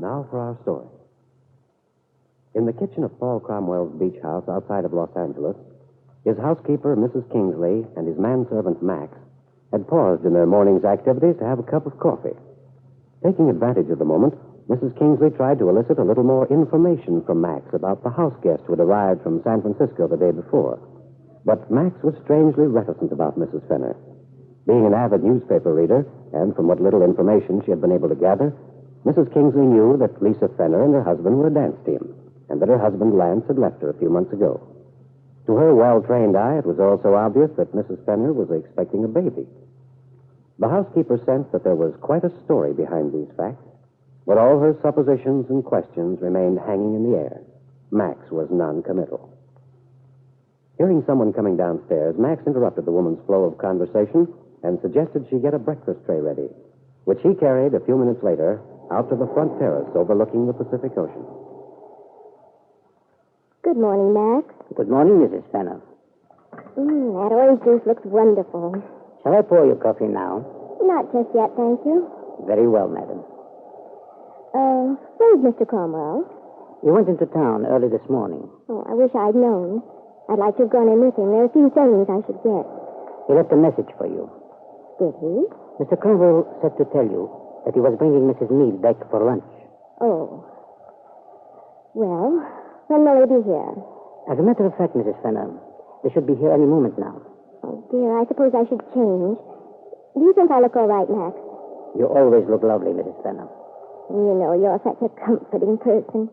Now for our story. In the kitchen of Paul Cromwell's beach house outside of Los Angeles, his housekeeper, Mrs. Kingsley, and his manservant, Max, had paused in their morning's activities to have a cup of coffee. Taking advantage of the moment, Mrs. Kingsley tried to elicit a little more information from Max about the house guest who had arrived from San Francisco the day before. But Max was strangely reticent about Mrs. Fenner. Being an avid newspaper reader, and from what little information she had been able to gather, Mrs. Kingsley knew that Lisa Fenner and her husband were a dance team, and that her husband, Lance, had left her a few months ago. To her well-trained eye, it was also obvious that Mrs. Fenner was expecting a baby. The housekeeper sensed that there was quite a story behind these facts, but all her suppositions and questions remained hanging in the air. Max was non-committal. Hearing someone coming downstairs, Max interrupted the woman's flow of conversation and suggested she get a breakfast tray ready, which he carried a few minutes later out to the front terrace overlooking the Pacific Ocean. Good morning, Max. Good morning, Mrs. Fenner. That orange juice looks wonderful. Shall I pour you coffee now? Not just yet, thank you. Very well, madam. Where's Mr. Cromwell? He went into town early this morning. Oh, I wish I'd known. I'd like to have gone in with him. There are a few things I should get. He left a message for you. Did he? Mr. Cromwell said to tell you that he was bringing Mrs. Mead back for lunch. Oh. Well, when will he be here? As a matter of fact, Mrs. Fenner, they should be here any moment now. Oh, dear, I suppose I should change. Do you think I look all right, Max? You always look lovely, Mrs. Fenner. You know, you're such a comforting person.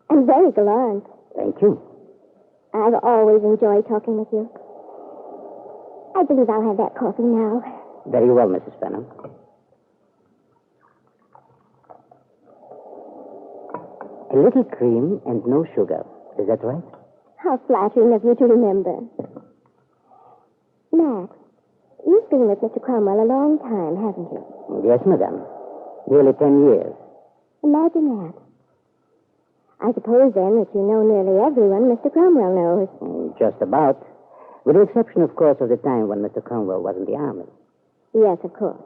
And very gallant. Thank you. I've always enjoyed talking with you. I believe I'll have that coffee now. Very well, Mrs. Fenner. A little cream and no sugar. Is that right? How flattering of you to remember. Max, you've been with Mr. Cromwell a long time, haven't you? Yes, madam. Nearly 10 years. Imagine that. I suppose, then, that you know nearly everyone Mr. Cromwell knows. Just about. With the exception, of course, of the time when Mr. Cromwell was in the army. Yes, of course.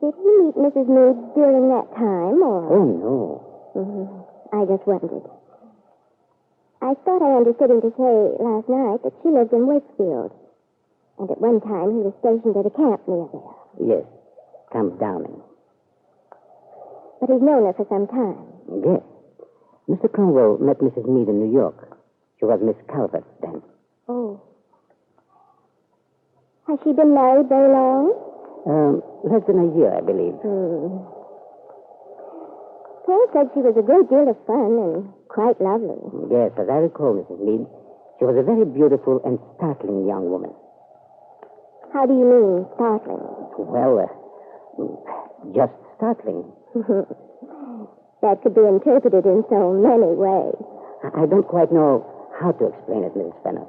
Did he meet Mrs. Mead during that time, or... Oh, no. I just wondered. I thought I understood him to say last night that she lived in Wakefield. And at one time he was stationed at a camp near there. Yes, Camp Downing. But he's known her for some time. Yes. Mr. Cromwell met Mrs. Mead in New York. She was Miss Calvert then. Oh. Has she been married very long? Less than a year, I believe. Paul said she was a great deal of fun and quite lovely. Yes, as I recall, Mrs. Mead, she was a very beautiful and startling young woman. How do you mean, startling? Well, just startling. That could be interpreted in so many ways. I don't quite know how to explain it, Mrs. Fenner.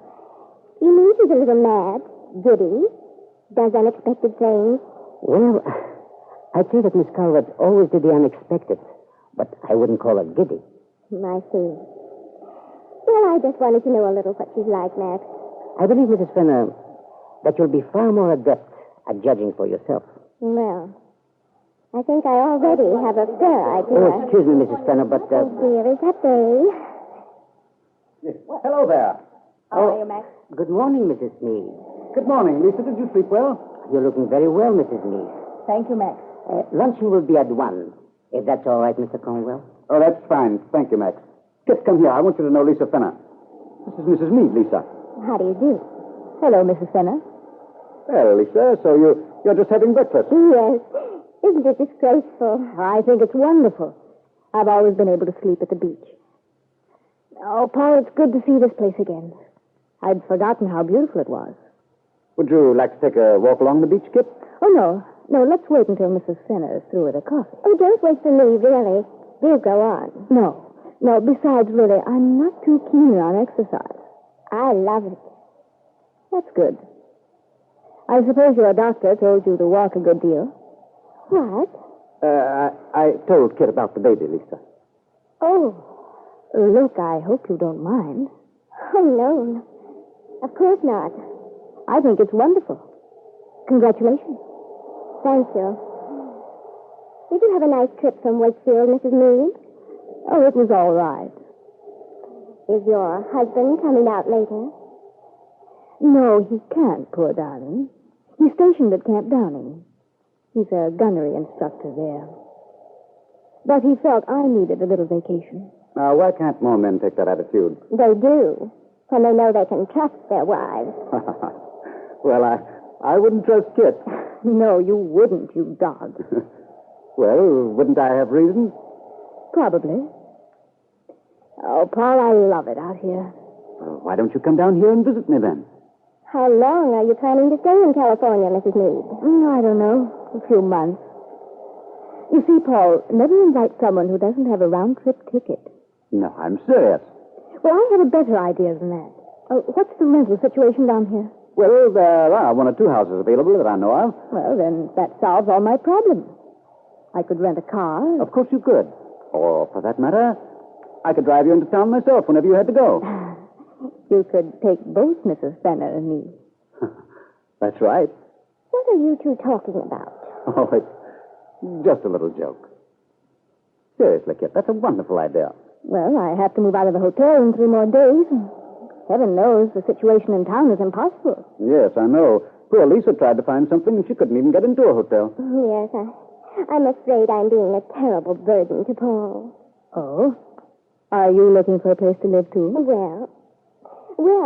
You mean she's a little mad, giddy, does unexpected things? Well, I'd say that Miss Calvert always did the unexpected, but I wouldn't call her giddy. I see. Well, I just wanted to know a little what she's like, Max. I believe, Mrs. Fenner, that you'll be far more adept at judging for yourself. Well, I think I already have a fair idea. Oh, excuse me, Mrs. Fenner, but... Oh, dear, is that they? Well, hello there. How are you, Max? Good morning, Mrs. Mead. Good morning, Lisa. Did you sleep well? You're looking very well, Mrs. Mead. Thank you, Max. Luncheon will be at 1, if that's all right, Mr. Cromwell. Oh, that's fine. Thank you, Max. Kitt, come here. I want you to know Lisa Fenner. This is Mrs. Mead, Lisa. How do you do? Hello, Mrs. Fenner. Well, Lisa, so you're just having breakfast. Yes. Isn't it disgraceful? I think it's wonderful. I've always been able to sleep at the beach. Oh, Paul, it's good to see this place again. I'd forgotten how beautiful it was. Would you like to take a walk along the beach, Kitt? Oh, no. No, let's wait until Mrs. Fenner is through with her coffee. Oh, don't wait for me, really. Do go on. No. Besides, really, I'm not too keen on exercise. I love it. That's good. I suppose your doctor told you to walk a good deal. What? I told Kitt about the baby, Lisa. Oh. Look, I hope you don't mind. Oh, no. Of course not. I think it's wonderful. Congratulations. Thank you. Did you have a nice trip from Wakefield, Mrs. Meade? Oh, it was all right. Is your husband coming out later? No, he can't, poor darling. He's stationed at Camp Downing. He's a gunnery instructor there. But he felt I needed a little vacation. Now, why can't more men take that attitude? They do, when they know they can trust their wives. Well, I wouldn't trust Kitt. No, you wouldn't, you dog. Well, wouldn't I have reason? Probably. Oh, Paul, I love it out here. Well, why don't you come down here and visit me then? How long are you planning to stay in California, Mrs. Meade? I don't know. A few months. You see, Paul, never invite someone who doesn't have a round-trip ticket. No, I'm serious. Well, I have a better idea than that. What's the rental situation down here? Well, there are one or two houses available that I know of. Well, then that solves all my problems. I could rent a car. Of course you could. Or, for that matter, I could drive you into town myself whenever you had to go. You could take both Mrs. Fenner and me. That's right. What are you two talking about? Oh, it's just a little joke. Seriously, Kit, that's a wonderful idea. Well, I have to move out of the hotel in 3 more days. Heaven knows the situation in town is impossible. Yes, I know. Poor Lisa tried to find something and she couldn't even get into a hotel. Yes, I'm afraid I'm being a terrible burden to Paul. Oh? Are you looking for a place to live, too? Well,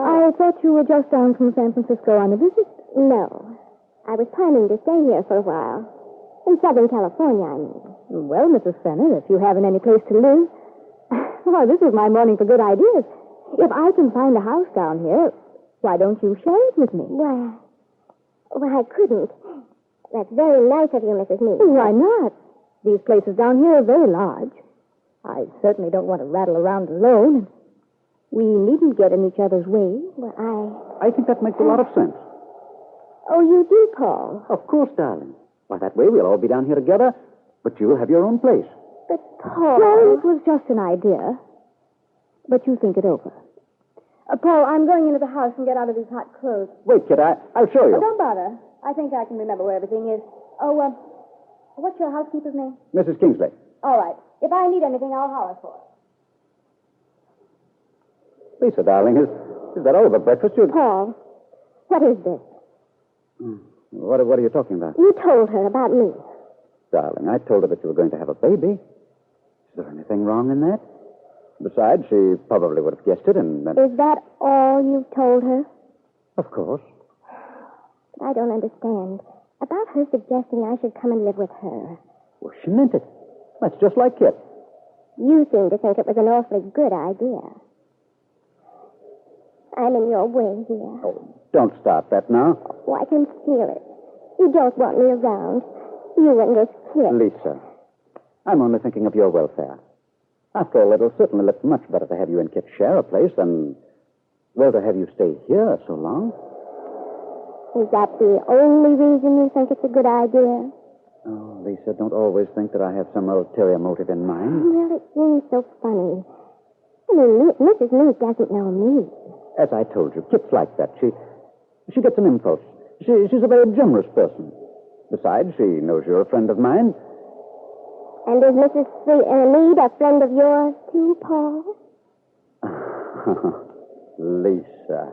I thought you were just down from San Francisco on a visit. No. I was planning to stay here for a while. In Southern California, I mean. Well, Mrs. Fenner, if you haven't any place to live... Well, this is my morning for good ideas. If I can find a house down here, why don't you share it with me? Well, I couldn't. That's very nice of you, Mrs. Meade. Why not? These places down here are very large. I certainly don't want to rattle around alone. We needn't get in each other's way. Well, I think that makes a lot of sense. Oh, you do, Paul? Of course, darling. Why, that way we'll all be down here together, but you'll have your own place. But, Paul... Well, it was just an idea. But you think it over. Paul, I'm going into the house and get out of these hot clothes. Wait, Kit, I'll show you. Oh, don't bother. I think I can remember where everything is. Oh, what's your housekeeper's name? Mrs. Kingsley. All right. If I need anything, I'll holler for her. Lisa, darling, is that all the breakfast you... Paul, what is this? What are you talking about? You told her about me. Darling, I told her that you were going to have a baby. Is there anything wrong in that? Besides, she probably would have guessed it and... Is that all you've told her? Of course. I don't understand. About her suggesting I should come and live with her. Well, she meant it. That's just like Kit. You seem to think it was an awfully good idea. I'm in your way here. Oh, don't start that now. Oh, I can feel it. You don't want me around. You and this kid. Lisa, I'm only thinking of your welfare. After all, it'll certainly look much better to have you and Kit share a place than, well, to have you stay here so long. Is that the only reason you think it's a good idea? Oh, Lisa, don't always think that I have some ulterior motive in mind. Well, it seems so funny. I mean, Mrs. Meade doesn't know me. As I told you, Kit's like that. She gets an impulse. She's a very generous person. Besides, she knows you're a friend of mine. And is Mrs. Meade a friend of yours, too, Paul? Lisa.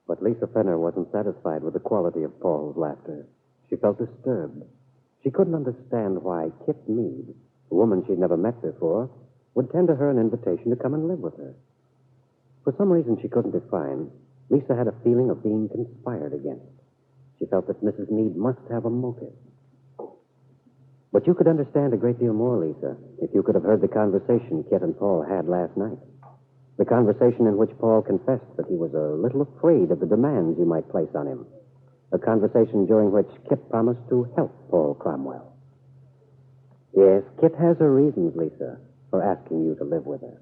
But Lisa Fenner wasn't satisfied with the quality of Paul's laughter. She felt disturbed. She couldn't understand why Kitt Meade, a woman she'd never met before, would tender her an invitation to come and live with her. For some reason she couldn't define, Lisa had a feeling of being conspired against. She felt that Mrs. Meade must have a motive. But you could understand a great deal more, Lisa, if you could have heard the conversation Kitt and Paul had last night. The conversation in which Paul confessed that he was a little afraid of the demands you might place on him. A conversation during which Kitt promised to help Paul Cromwell. Yes, Kitt has her reasons, Lisa, for asking you to live with her.